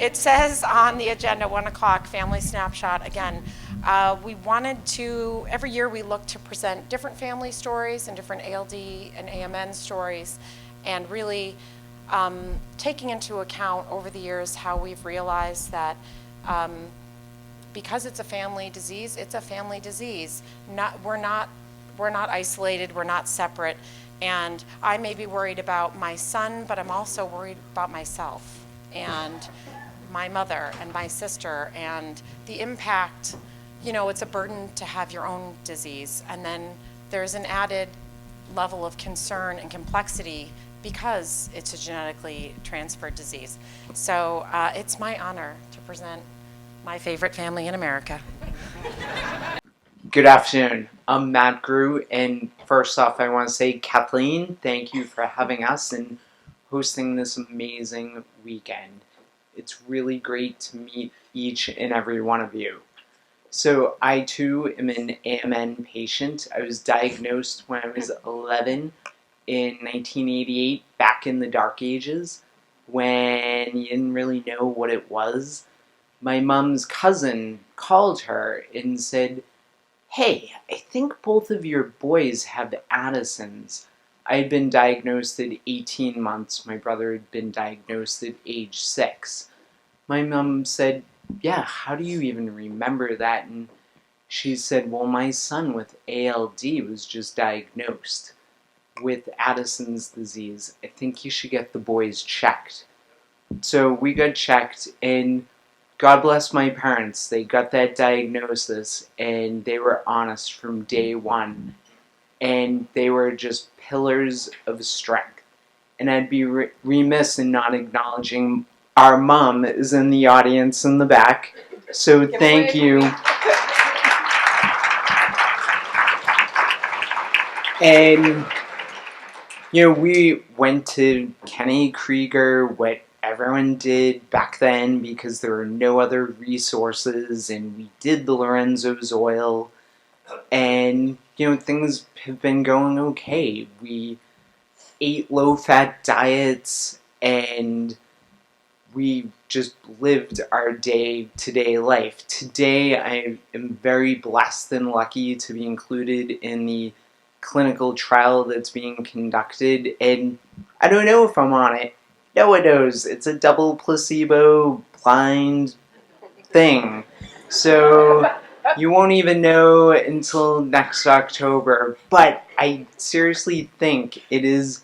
It says on the agenda, 1 o'clock, family snapshot. Again, we wanted to, every year we look to present different family stories and different ALD and AMN stories, and really taking into account over the years how we've realized that because it's a family disease, it's a family disease. We're not isolated, we're not separate. And I may be worried about my son, but I'm also worried about myself and my mother and my sister, and the impact. You know, it's a burden to have your own disease, and then there's an added level of concern and complexity because it's a genetically transferred disease. So it's my honor to present my favorite family in America. Good afternoon. I'm Matt Grew, and first off, I want to say, Kathleen, thank you for having us and hosting this amazing weekend. It's really great to meet each and every one of you. So I too am an AMN patient. I was diagnosed when I was 11 in 1988, back in the dark ages, when you didn't really know what it was. My mom's cousin called her and said, "Hey, I think both of your boys have Addison's." I had been diagnosed at 18 months. My brother had been diagnosed at age 6. My mom said, "Yeah, how do you even remember that?" And she said, "Well, my son with ALD was just diagnosed with Addison's disease. I think you should get the boys checked." So we got checked, and God bless my parents. They got that diagnosis, and they were honest from day one. And they were just pillars of strength. And I'd be remiss in not acknowledging our mom is in the audience in the back. So thank you. And, you know, we went to Kenny Krieger, what everyone did back then, because there were no other resources, and we did the Lorenzo's oil. And, you know, things have been going okay. We ate low-fat diets, and we just lived our day-to-day life. Today, I am very blessed and lucky to be included in the clinical trial that's being conducted, and I don't know if I'm on it. No one knows. It's a double placebo blind thing. So you won't even know until next October, but I seriously think it is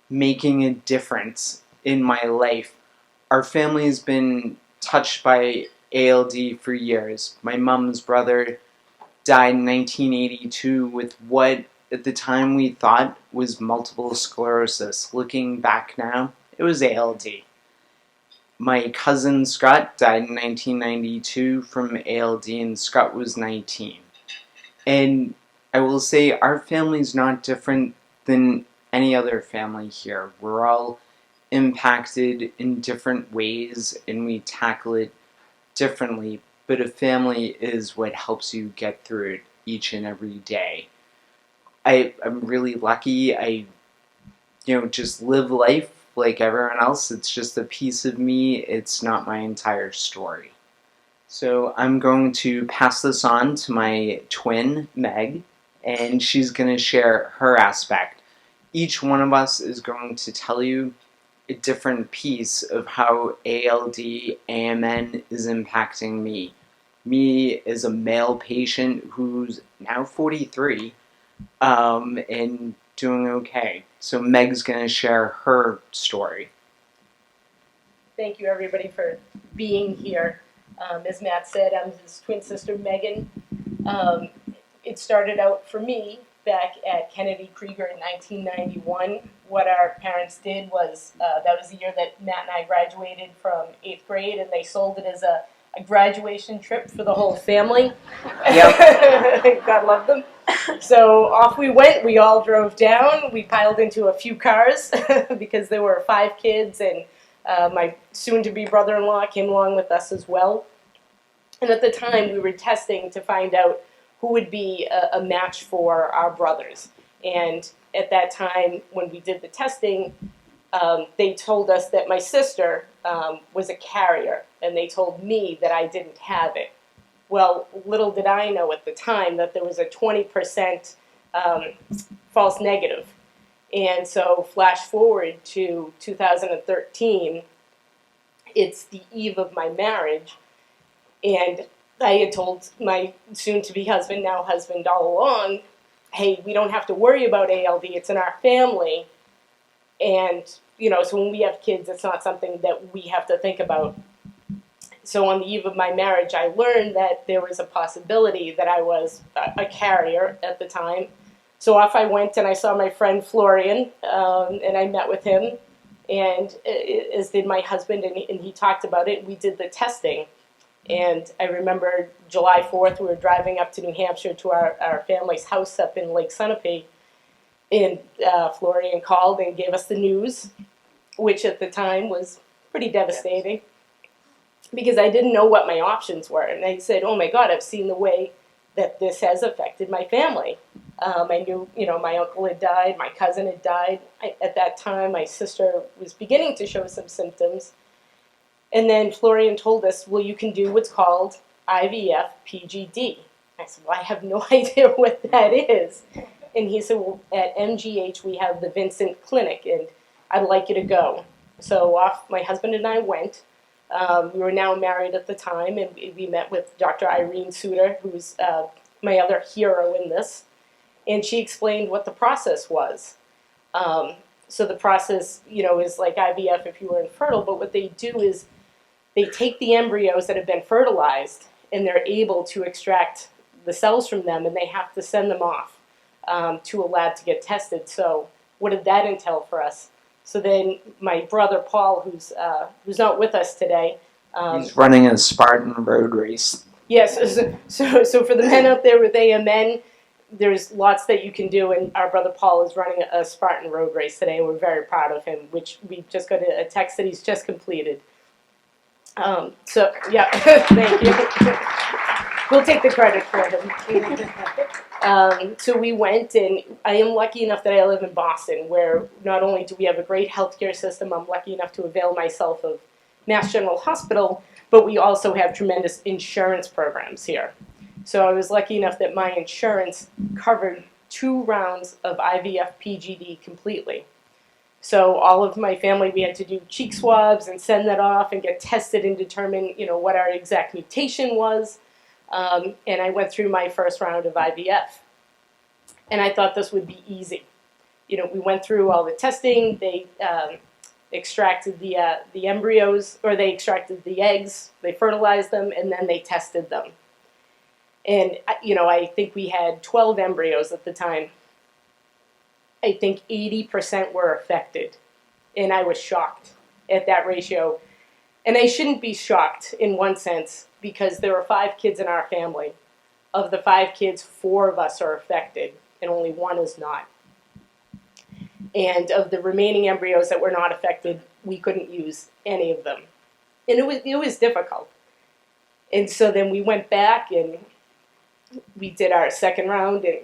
making a difference in my life. Our family has been touched by ALD for years. My mom's brother died in 1982 with what at the time we thought was multiple sclerosis. Looking back now, it was ALD. My cousin Scott died in 1992 from ALD, and Scott was 19. And I will say our family's not different than any other family here. We're all impacted in different ways, and we tackle it differently, but a family is what helps you get through it each and every day. I'm really lucky. I just live life like everyone else. It's just a piece of me. It's not my entire story. So I'm going to pass this on to my twin, Meg, and she's going to share her aspect. Each one of us is going to tell you a different piece of how ALD, AMN is impacting me. Me as a male patient who's now 43, and doing okay. So Meg's going to share her story. Thank you, everybody, for being here. As Matt said, I'm his twin sister, Megan. It started out for me back at Kennedy Krieger in 1991. What our parents did was, that was the year that Matt and I graduated from 8th grade, and they sold it as a graduation trip for the whole family. Yep. God love them. So off we went. We all drove down. We piled into a few cars because there were 5 kids, and my soon-to-be brother-in-law came along with us as well. And at the time, we were testing to find out who would be a match for our brothers. And at that time, when we did the testing, they told us that my sister was a carrier, and they told me that I didn't have it. Well, little did I know at the time that there was a 20% false negative. And so flash forward to 2013, it's the eve of my marriage, and I had told my soon-to-be husband, now husband all along, hey, we don't have to worry about ALD, it's in our family. And, so when we have kids, it's not something that we have to think about. So on the eve of my marriage, I learned that there was a possibility that I was a carrier at the time. So off I went, and I saw my friend Florian, and I met with him, and as did my husband, and he talked about it. We did the testing, and I remember July 4th, we were driving up to New Hampshire to our family's house up in Lake Sunapee, and Florian called and gave us the news, which at the time was pretty devastating, because I didn't know what my options were. And I said, oh my God, I've seen the way that this has affected my family. I knew, my uncle had died, my cousin had died. At that time, my sister was beginning to show some symptoms. And then Florian told us, well, you can do what's called IVF PGD. I said, well, I have no idea what that is. And he said, well, at MGH, we have the Vincent Clinic, and I'd like you to go. So off my husband and I went. We were now married at the time, and we met with Dr. Irene Suter, who's my other hero in this, and she explained what the process was. So the process, is like IVF if you were infertile, but what they do is they take the embryos that have been fertilized, and they're able to extract the cells from them, and they have to send them off to a lab to get tested. So what did that entail for us? So then my brother Paul, who's not with us today, He's running a Spartan road race. yes. So for the men out there with AMN, there's lots that you can do, and our brother Paul is running a Spartan road race today, and we're very proud of him. Which we just got a text that he's just completed. So yeah, thank you. We'll take the credit for him. So we went, and I am lucky enough that I live in Boston, where not only do we have a great healthcare system, I'm lucky enough to avail myself of Mass General Hospital, but we also have tremendous insurance programs here. So I was lucky enough that my insurance covered 2 rounds of IVF PGD completely. So all of my family, we had to do cheek swabs and send that off and get tested and determine, what our exact mutation was. And I went through my first round of IVF. And I thought this would be easy. We went through all the testing. They extracted the embryos, or they extracted the eggs. They fertilized them, and then they tested them. And, I think we had 12 embryos at the time. I think 80% were affected. And I was shocked at that ratio. And I shouldn't be shocked in one sense, because there are 5 kids in our family. Of the 5 kids, 4 of us are affected, and only 1 is not. And of the remaining embryos that were not affected, we couldn't use any of them. And it was difficult. And so then we went back and we did our second round, and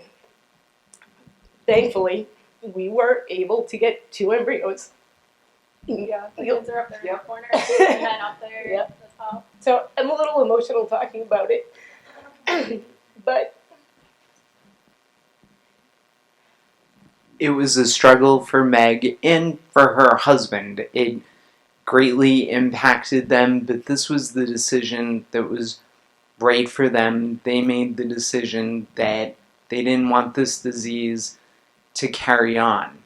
thankfully we were able to get 2 embryos. Yeah, the kids are up there in the corner, and then up there Yep. at the top. So I'm a little emotional talking about it. But It was a struggle for Meg and for her husband. It greatly impacted them, but this was the decision that was right for them. They made the decision that they didn't want this disease to carry on.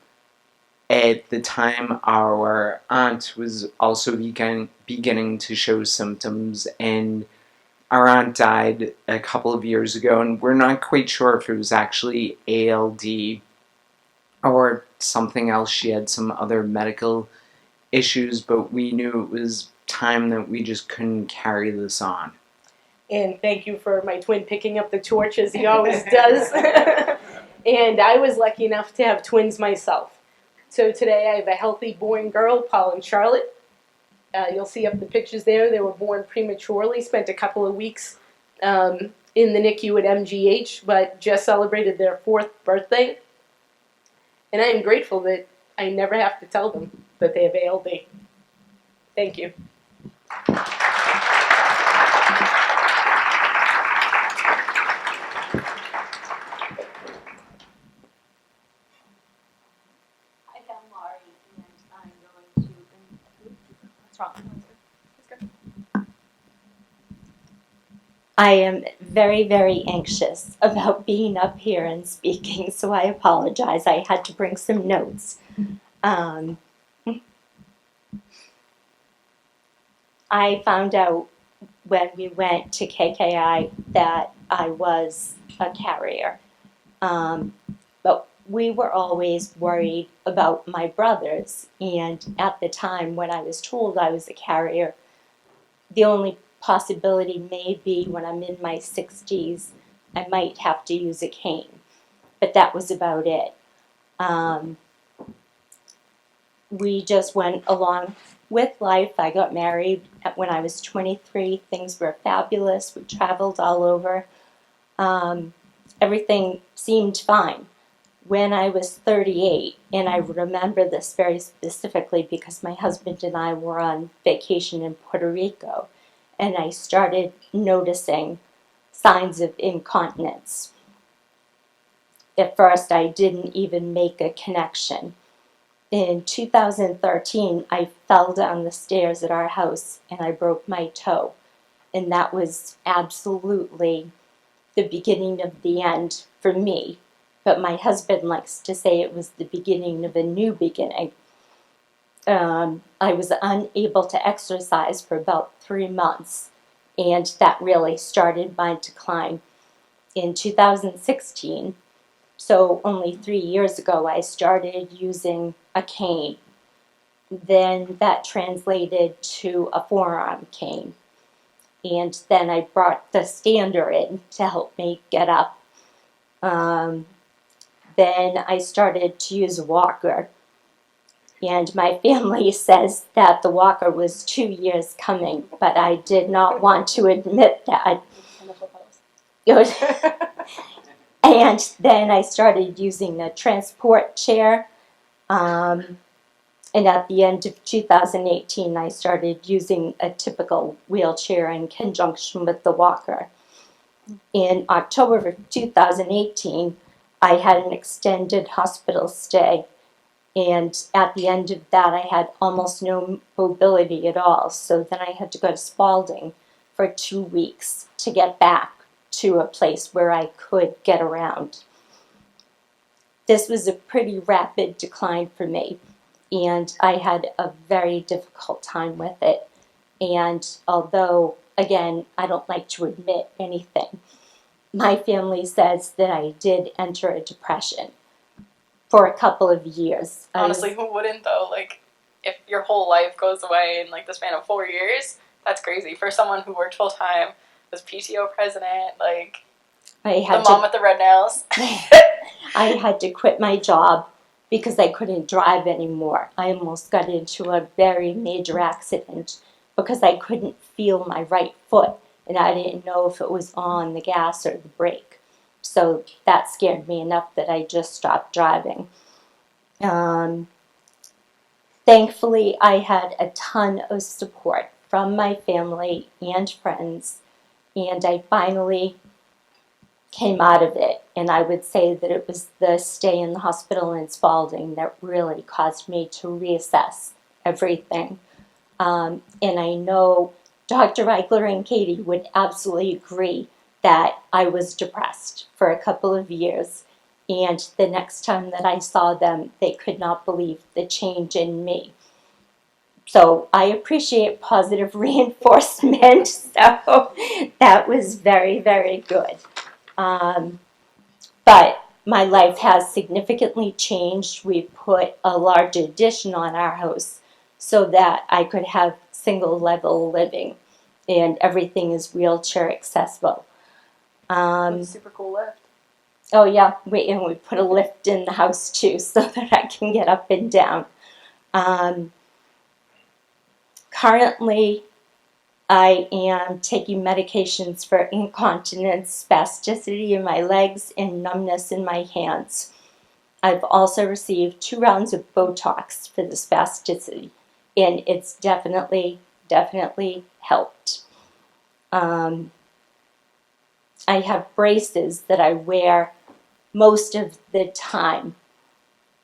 At the time, our aunt was also beginning to show symptoms, and our aunt died a couple of years ago, and we're not quite sure if it was actually ALD or something else. She had some other medical issues, but we knew it was time that we just couldn't carry this on. and thank you for my twin picking up the torch as he always does. And I was lucky enough to have twins myself. So today I have a healthy born girl, Paul and Charlotte. You'll see up the pictures there. They were born prematurely, spent a couple of weeks in the NICU at MGH, but just celebrated their 4th birthday. And I am grateful that I never have to tell them but they have ALD. Thank you. Hi, I'm Laurie, and I'm going to. What's wrong? It's good. I am very, very anxious about being up here and speaking, so I apologize. I had to bring some notes. I found out when we went to KKI that I was a carrier. But we were always worried about my brothers, and at the time when I was told I was a carrier, the only possibility may be when I'm in my 60s, I might have to use a cane. But that was about it. We just went along with life. I got married when I was 23. Things were fabulous. We traveled all over. Everything seemed fine. When I was 38, and I remember this very specifically because my husband and I were on vacation in Puerto Rico, and I started noticing signs of incontinence. At first, I didn't even make a connection. In 2013, I fell down the stairs at our house and I broke my toe. And that was absolutely the beginning of the end for me. But my husband likes to say it was the beginning of a new beginning. I was unable to exercise for about 3 months, and that really started my decline. In 2016, so only 3 years ago, I started using a cane. Then that translated to a forearm cane. And then I brought the stander in to help me get up. Then I started to use a walker. And my family says that the walker was 2 years coming, but I did not want to admit that. And then I started using a transport chair. And at the end of 2018, I started using a typical wheelchair in conjunction with the walker. In October of 2018, I had an extended hospital stay. And at the end of that, I had almost no mobility at all. So then I had to go to Spalding for 2 weeks to get back to a place where I could get around. This was a pretty rapid decline for me, and I had a very difficult time with it. And although, again, I don't like to admit anything, my family says that I did enter a depression for a couple of years. Honestly, who wouldn't though? Like, if your whole life goes away in like the span of 4 years, that's crazy. For someone who worked full time, was PTO president, like the mom with the red nails. I had to quit my job because I couldn't drive anymore. I almost got into a very major accident because I couldn't feel my right foot, and I didn't know if it was on the gas or the brake. So that scared me enough that I just stopped driving. Thankfully, I had a ton of support from my family and friends, and I finally came out of it. And I would say that it was the stay in the hospital in Spalding that really caused me to reassess everything. And I know Dr. Reichler and Katie would absolutely agree that I was depressed for a couple of years. And the next time that I saw them, they could not believe the change in me. So I appreciate positive reinforcement. So that was very, very good. But my life has significantly changed. We put a large addition on our house so that I could have single level living, and everything is wheelchair accessible. Super cool lift. Oh yeah, we put a lift in the house too so that I can get up and down. Currently, I am taking medications for incontinence, spasticity in my legs, and numbness in my hands. I've also received 2 rounds of Botox for the spasticity, and it's definitely helped. I have braces that I wear most of the time.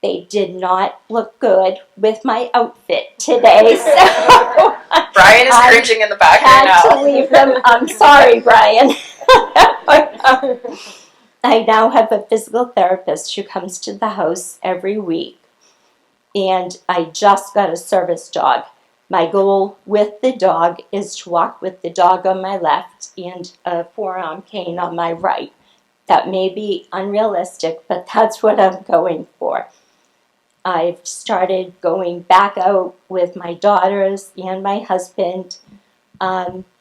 They did not look good with my outfit today, so Brian is cringing in the back right had to now. leave them. I'm sorry, Brian. I now have a physical therapist who comes to the house every week, and I just got a service dog. My goal with the dog is to walk with the dog on my left and a 4-arm cane on my right. That may be unrealistic, but that's what I'm going for. I've started going back out with my daughters and my husband.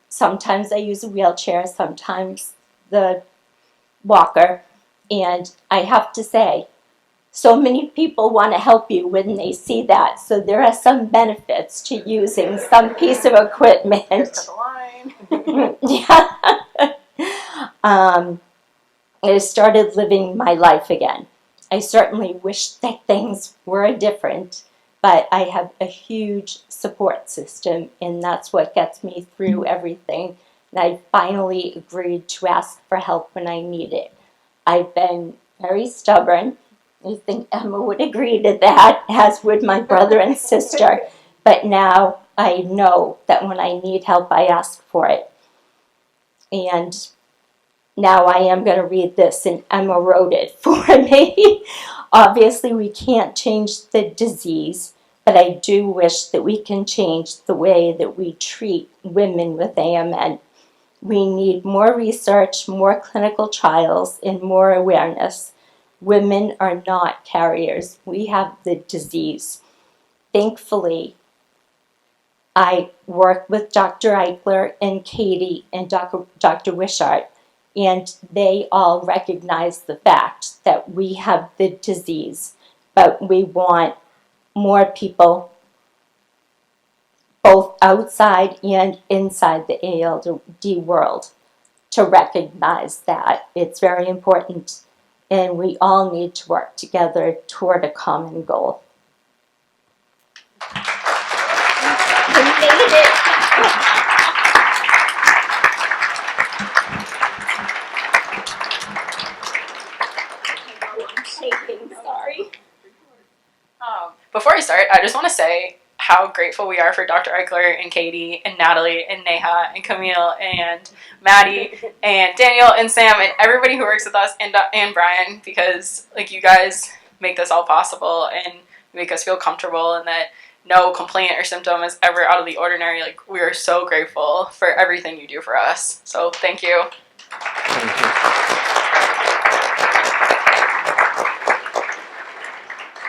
Sometimes I use a wheelchair, sometimes the walker, and I have to say, so many people want to help you when they see that, so there are some benefits to using some piece of equipment. Yeah. I started living my life again. I certainly wish that things were different, but I have a huge support system, and that's what gets me through everything. And I finally agreed to ask for help when I need it. I've been very stubborn. I think Emma would agree to that, as would my brother and sister. But now I know that when I need help, I ask for it. And now I am going to read this, and Emma wrote it for me. Obviously, we can't change the disease, but I do wish that we can change the way that we treat women with AMN. We need more research, more clinical trials, and more awareness. Women are not carriers. We have the disease. Thankfully, I work with Dr. Eichler and Katie and Dr. Wishart, and they all recognize the fact that we have the disease, but we want more people both outside and inside the ALD world to recognize that. It's very important, and we all need to work together toward a common goal. We made it! I'm shaking, sorry. Before I start, I just want to say how grateful we are for Dr. Eichler and Katie and Natalie and Neha and Camille and Maddie and Daniel and Sam and everybody who works with us and Brian, because like you guys make this all possible and make us feel comfortable, and that no complaint or symptom is ever out of the ordinary. Like, we are so grateful for everything you do for us. So thank you. Thank you.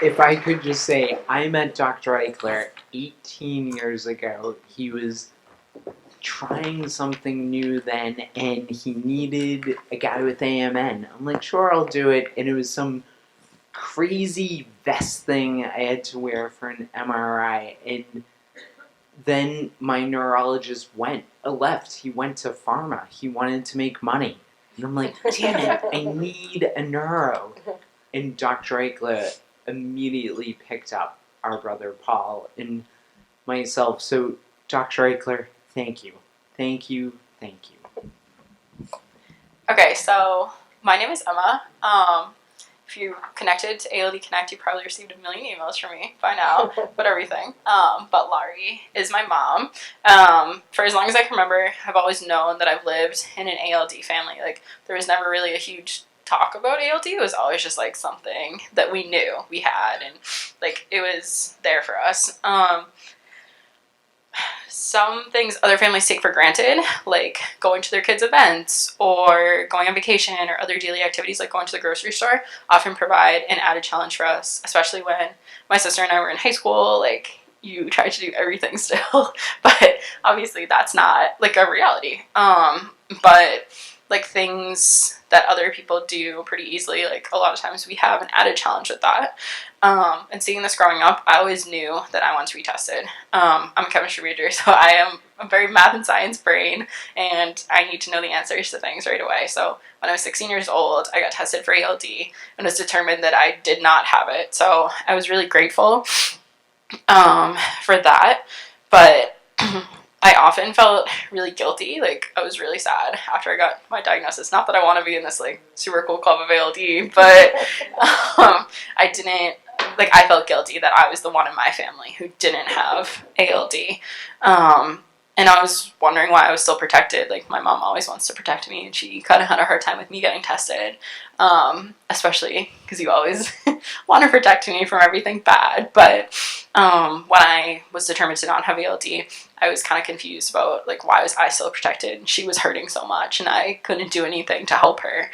If I could just say, I met Dr. Eichler 18 years ago. He was trying something new then, and he needed a guy with AMN. I'm like, sure, I'll do it. And it was some crazy vest thing I had to wear for an MRI. And then my neurologist left. He went to pharma. He wanted to make money. And I'm like, damn it, I need a neuro. And Dr. Eichler immediately picked up our brother Paul and myself. So, Dr. Eichler, thank you. Thank you. Thank you. Okay, so my name is Emma. If you connected to ALD Connect, you probably received a million emails from me by now, but everything. But Laurie is my mom. For as long as I can remember, I've always known that I've lived in an ALD family. Like, there was never really a huge talk about ALD. It was always just like something that we knew we had, and like it was there for us. Some things other families take for granted, like going to their kids' events or going on vacation or other daily activities like going to the grocery store, often provide an added challenge for us, especially when my sister and I were in high school. Like, you try to do everything still, but obviously that's not like a reality. But like things that other people do pretty easily. Like a lot of times we have an added challenge with that. And seeing this growing up, I always knew that I wanted to be tested. I'm a chemistry major, so I am a very math and science brain, and I need to know the answers to things right away. So when I was 16 years old, I got tested for ALD and was determined that I did not have it. So I was really grateful for that. But I often felt really guilty. Like, I was really sad after I got my diagnosis. Not that I want to be in this, like, super cool club of ALD, but I didn't, like, I felt guilty that I was the one in my family who didn't have ALD. And I was wondering why I was still protected. Like, my mom always wants to protect me, and she kind of had a hard time with me getting tested, especially because you always want to protect me from everything bad. But when I was determined to not have ALD, I was kind of confused about, like, why was I still protected? She was hurting so much, and I couldn't do anything to help her.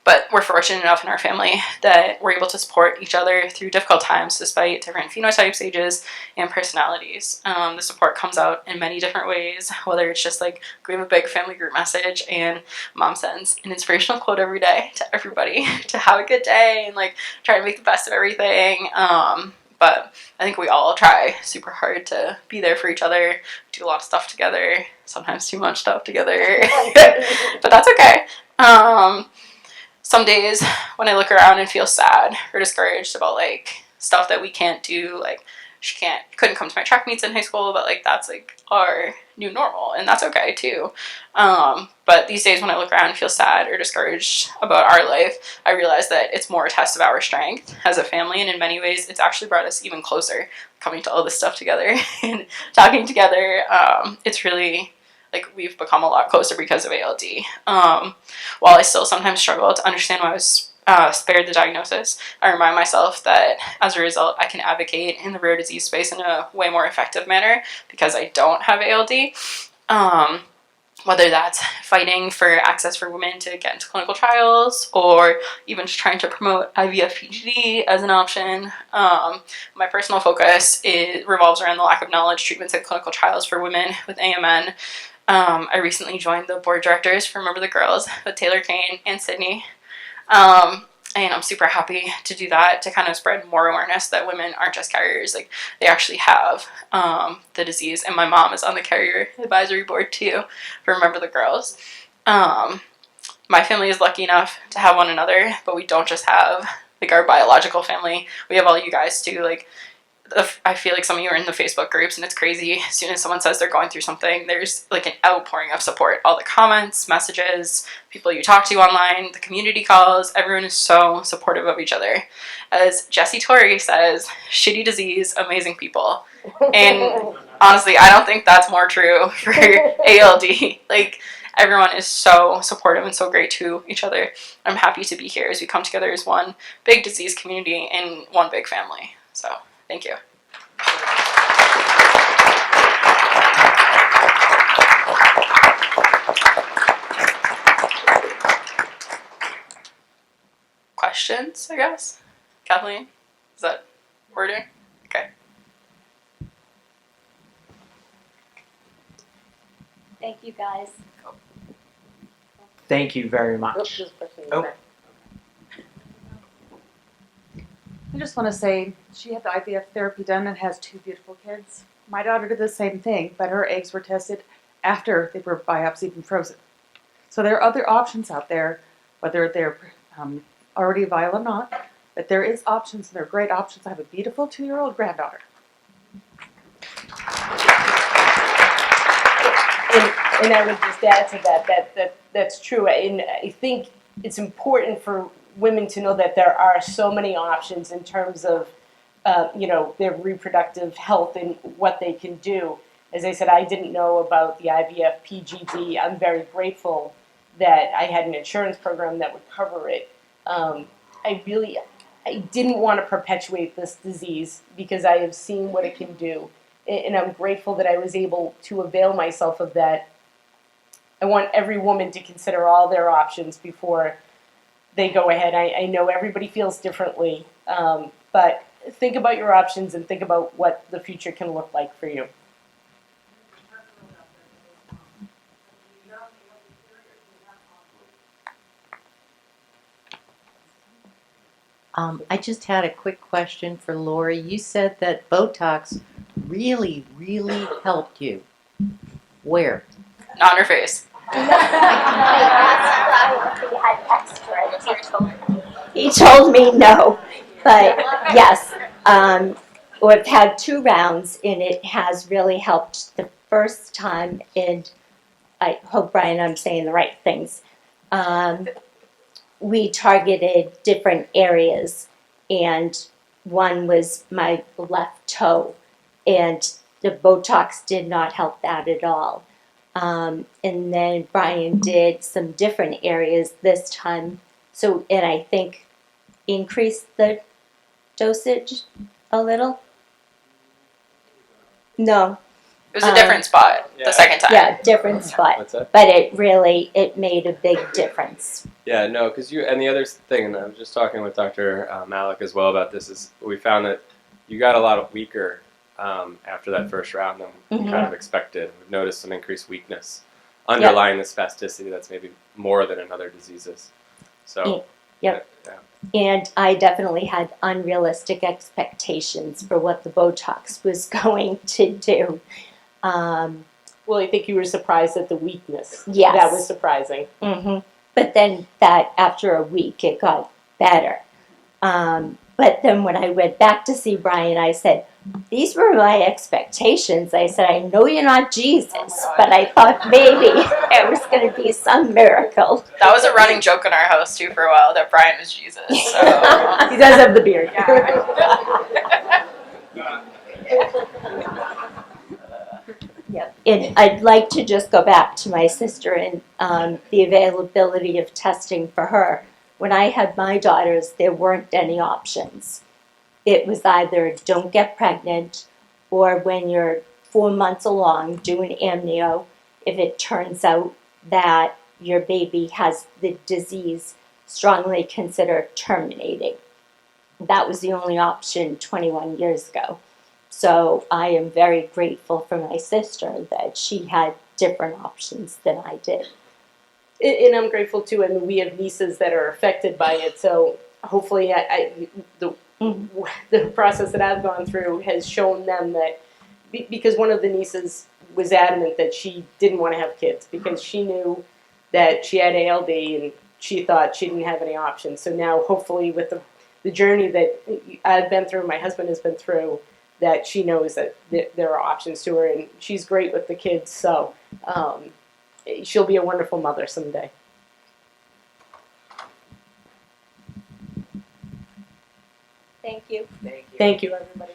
But we're fortunate enough in our family that we're able to support each other through difficult times despite different phenotypes, ages, and personalities. The support comes out in many different ways, whether it's just like we have a big family group message and mom sends an inspirational quote every day to everybody to have a good day and like try to make the best of everything. But I think we all try super hard to be there for each other, do a lot of stuff together, sometimes too much stuff together, but that's okay. Some days when I look around and feel sad or discouraged about like stuff that we can't do, like she couldn't come to my track meets in high school, but like that's like our new normal, and that's okay too. But these days when I look around and feel sad or discouraged about our life, I realize that it's more a test of our strength as a family, and in many ways it's actually brought us even closer, coming to all this stuff together and talking together. It's really like we've become a lot closer because of ALD. While I still sometimes struggle to understand why I was spared the diagnosis, I remind myself that as a result, I can advocate in the rare disease space in a way more effective manner because I don't have ALD. Whether that's fighting for access for women to get into clinical trials or even just trying to promote IVF PGD as an option. My personal focus revolves around the lack of knowledge, treatments, and clinical trials for women with AMN. I recently joined the board of directors for Remember the Girls with Taylor Kane and Sydney. And I'm super happy to do that, to kind of spread more awareness that women aren't just carriers, like they actually have the disease. And my mom is on the carrier advisory board too for Remember the Girls. My family is lucky enough to have one another, but we don't just have like our biological family. We have all you guys too. Like I feel like some of you are in the Facebook groups and it's crazy. As soon as someone says they're going through something, there's like an outpouring of support. All the comments, messages, people you talk to online, the community calls, everyone is so supportive of each other. As Jessie Torrey says, shitty disease, amazing people. And honestly, I don't think that's more true for ALD. Like everyone is so supportive and so great to each other. I'm happy to be here as we come together as one big disease community and one big family. So thank you. Questions, I guess? Kathleen? Is that what we're doing? Okay. Thank you, guys. Thank you very much. Oh. I just want to say she had the IVF therapy done and has 2 beautiful kids. My daughter did the same thing, but her eggs were tested after they were biopsied and frozen. So there are other options out there, whether they're already viable or not, but there is options, and they're great options. I have a beautiful 2-year-old granddaughter. And I would just add to that's true. And I think it's important for women to know that there are so many options in terms of, their reproductive health and what they can do. As I said, I didn't know about the IVF PGD. I'm very grateful that I had an insurance program that would cover it. I didn't want to perpetuate this disease because I have seen what it can do. And I'm grateful that I was able to avail myself of that. I want every woman to consider all their options before they go ahead. I know everybody feels differently, but think about your options and think about what the future can look like for you. I just had a quick question for Lori. You said that Botox really, really helped you. Where? Not on her face. He told me no, but yes, we've had 2 rounds and it has really helped the first time, and I hope, Brian, I'm saying the right things. We targeted different areas, and one was my left toe, and the Botox did not help that at all. And then Brian did some different areas this time, so, and I think increased the dosage a little. No, It was a different spot the second time. yeah, different spot, What's that? but it made a big difference. Yeah, no, because and the other thing, and I was just talking with Dr. Malik as well about this, is we found that you got a lot weaker after that first round than we kind of expected. We've noticed some increased weakness underlying the spasticity that's maybe more than in other diseases. So, Yep. Yeah. And I definitely had unrealistic expectations for what the Botox was going to do. Well, I think you were surprised at the weakness. Yes. That was surprising. But then that after a week it got better. But then when I went back to see Brian, I said, these were my expectations. I said, I know you're not Jesus, but I thought maybe it was going to be some miracle. That was a running joke in our house too for a while that Brian was Jesus. So. He does have the beard. Yeah. And I'd like to just go back to my sister and the availability of testing for her. When I had my daughters, there weren't any options. It was either don't get pregnant, or when you're 4 months along, do an amnio. If it turns out that your baby has the disease, strongly consider terminating. That was the only option 21 years ago. So I am very grateful for my sister that she had different options than I did. And I'm grateful too. I mean, we have nieces that are affected by it, so hopefully, the process that I've gone through has shown them that, because one of the nieces was adamant that she didn't want to have kids because she knew that she had ALD and she thought she didn't have any options. So now, hopefully, with the journey that I've been through, my husband has been through, that she knows that there are options to her, and she's great with the kids. So. She'll be a wonderful mother someday. Thank you. Thank you, everybody.